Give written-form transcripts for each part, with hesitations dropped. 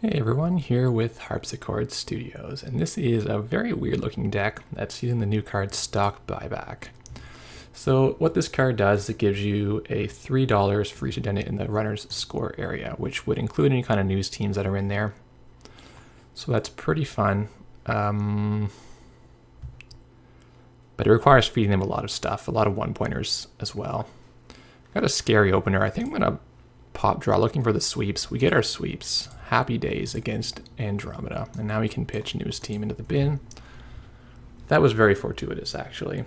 Hey everyone, here with Haarpsichord Studios, and this is a very weird looking deck that's using the new card Stock Buyback. So what this card does is it gives you a $3 for each addenda in the runner's score area, which would include any kind of news teams that are in there. So that's pretty fun. But it requires feeding them a lot of stuff, a lot of one-pointers as well. Got a scary opener. I think I'm going to pop draw looking for the sweeps. We get our sweeps. Happy days against Andromeda. And now we can pitch news team into the bin. That was very fortuitous, actually.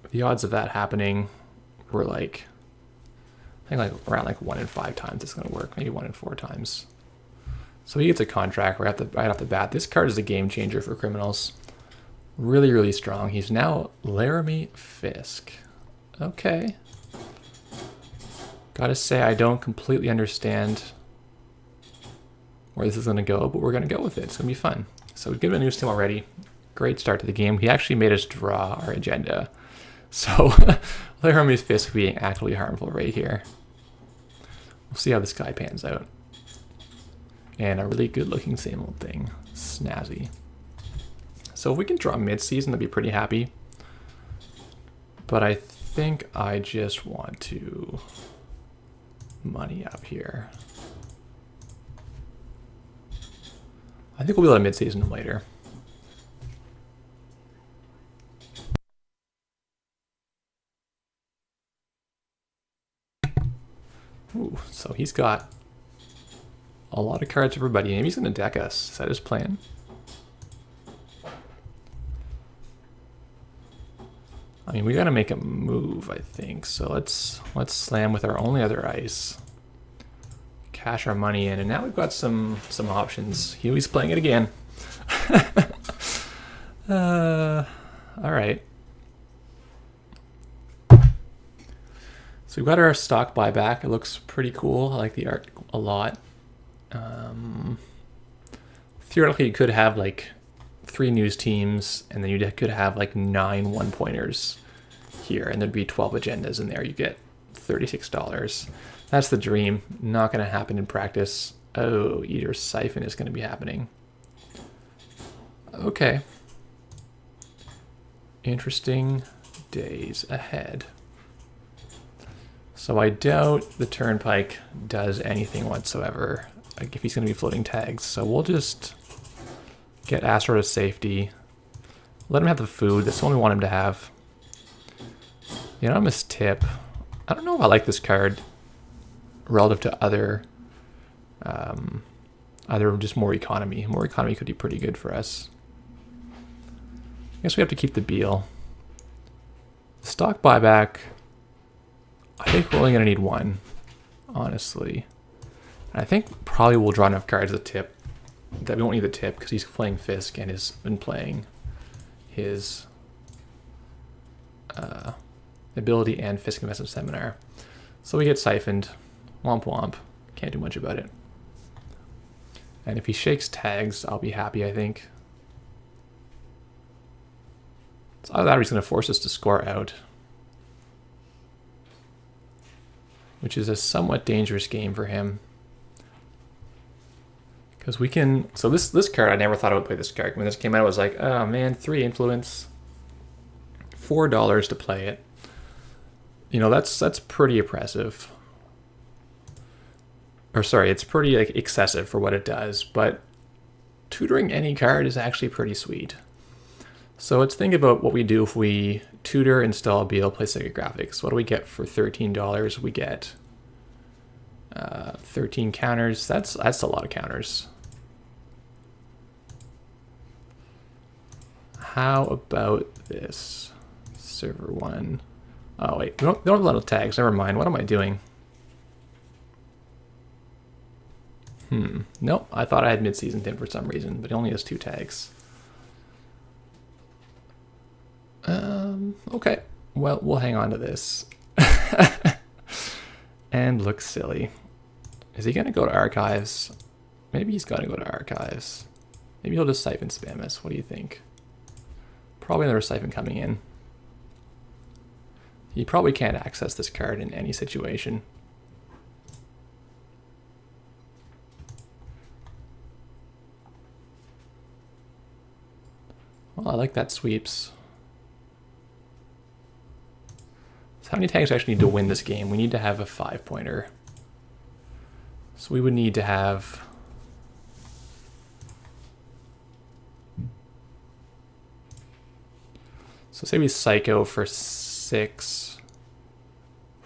The odds of that happening were like, I think like around like 1 in 5 times it's going to work. Maybe 1 in 4 times. So he gets a contract right off the bat. This card is a game changer for criminals. Really, really strong. He's now Laramie Fisk. Okay. Gotta say, I don't completely understand where this is going to go, but we're going to go with it. It's going to be fun. So we've given a news team already. Great start to the game. He actually made us draw our agenda. So Laramie Fisk being actively harmful right here. We'll see how this guy pans out. And a really good looking same old thing. Snazzy. So if we can draw mid-season, I'd be pretty happy. But I think I just want to money up here. I think we'll be able to mid-season later. Ooh, so he's got a lot of cards for everybody. Maybe he's going to deck us. Is that his plan? I mean, we got to make a move, I think. So let's slam with our only other ice. Cash our money in, and now we've got some options. Huey's playing it again. All right. So we've got our stock buyback. It looks pretty cool. I like the art a lot. Theoretically, you could have like 3 news teams, and then you could have like 9 one-pointers here, and there'd be 12 agendas in there. You get $36. That's the dream. Not going to happen in practice. Oh, Eater Siphon is going to be happening. Okay. Interesting days ahead. So I doubt the Turnpike does anything whatsoever, like if he's going to be floating tags. So we'll just get Astro to safety. Let him have the food. That's the one we want him to have. The anonymous tip. I don't know if I like this card relative to other just more economy. More economy could be pretty good for us. I guess we have to keep the Beal. Stock buyback. I think we're only going to need 1, honestly. And I think probably we'll draw enough cards at the tip that we won't need the tip because he's playing Fisk and has been playing his ability and Fisk Investment Seminar. So we get siphoned. Womp womp. Can't do much about it. And if he shakes tags, I'll be happy, I think. So either that or he's going to force us to score out. Which is a somewhat dangerous game for him. Because we can... So this card, I never thought I would play this card. When this came out, I was like, oh man, 3 influence. $4 to play it. You know, that's pretty oppressive. Or sorry, it's pretty like excessive for what it does, but tutoring any card is actually pretty sweet. So let's think about what we do if we tutor, install Beal, play Psychographics. What do we get for $13? We get 13 counters. That's a lot of counters. How about this? Server 1. Oh wait, we don't have a lot of tags. Never mind. What am I doing? Nope, I thought I had mid-season Tim for some reason, but he only has 2 tags. Okay. Well, we'll hang on to this. And look silly. Is he going to go to archives? Maybe he's got to go to archives. Maybe he'll just siphon spam us. What do you think? Probably another siphon coming in. He probably can't access this card in any situation. Well, I like that sweeps. So how many tags do we actually need to win this game? We need to have a 5-pointer. So we would need to have... So say we Psycho for 6.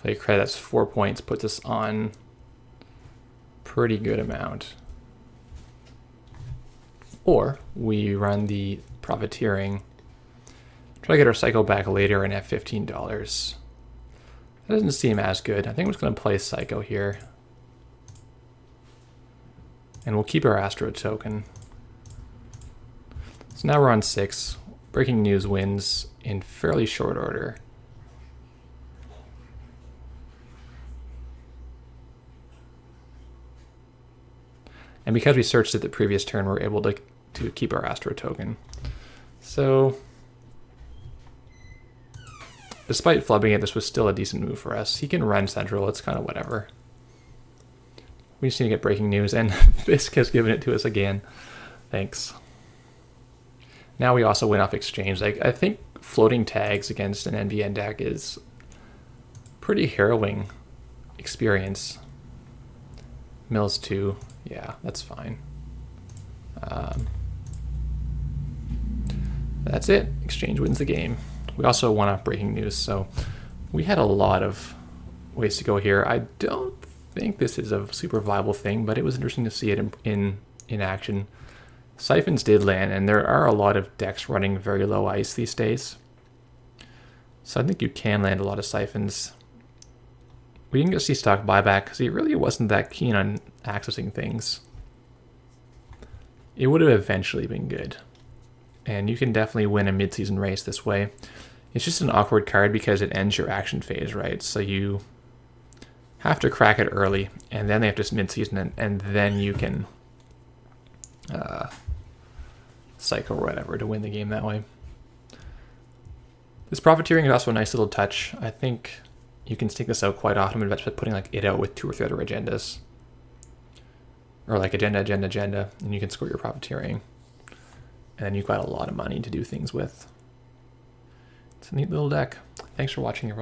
Play credit, that's 4 points, puts us on pretty good amount. Or we run the Profiteering, try to get our Psycho back later and have $15. That doesn't seem as good. I think I'm just going to play Psycho here. And we'll keep our Astro token. So now we're on 6. Breaking News wins in fairly short order. And because we searched it the previous turn, we're able to keep our Astro token. So, despite flubbing it, this was still a decent move for us. He can run Central, it's kind of whatever. We just need to get Breaking News, and Fisk has given it to us again. Thanks. Now we also win off exchange. Like, I think floating tags against an NBN deck is pretty harrowing experience. Mills 2, yeah, that's fine. That's it. Exchange wins the game. We also won off Breaking News, so we had a lot of ways to go here. I don't think this is a super viable thing, but it was interesting to see it in action. Siphons did land, and there are a lot of decks running very low ice these days. So I think you can land a lot of Siphons. We didn't get to see stock buyback because he really wasn't that keen on accessing things. It would have eventually been good. And you can definitely win a mid-season race this way. It's just an awkward card because it ends your action phase, right? So you have to crack it early, and then they have to mid-season, and then you can Psycho or whatever to win the game that way. This Profiteering is also a nice little touch. I think you can stick this out quite often by putting like it out with 2 or 3 other agendas. Or like agenda, and you can score your Profiteering. And then you've got a lot of money to do things with. It's a neat little deck. Thanks for watching, everyone.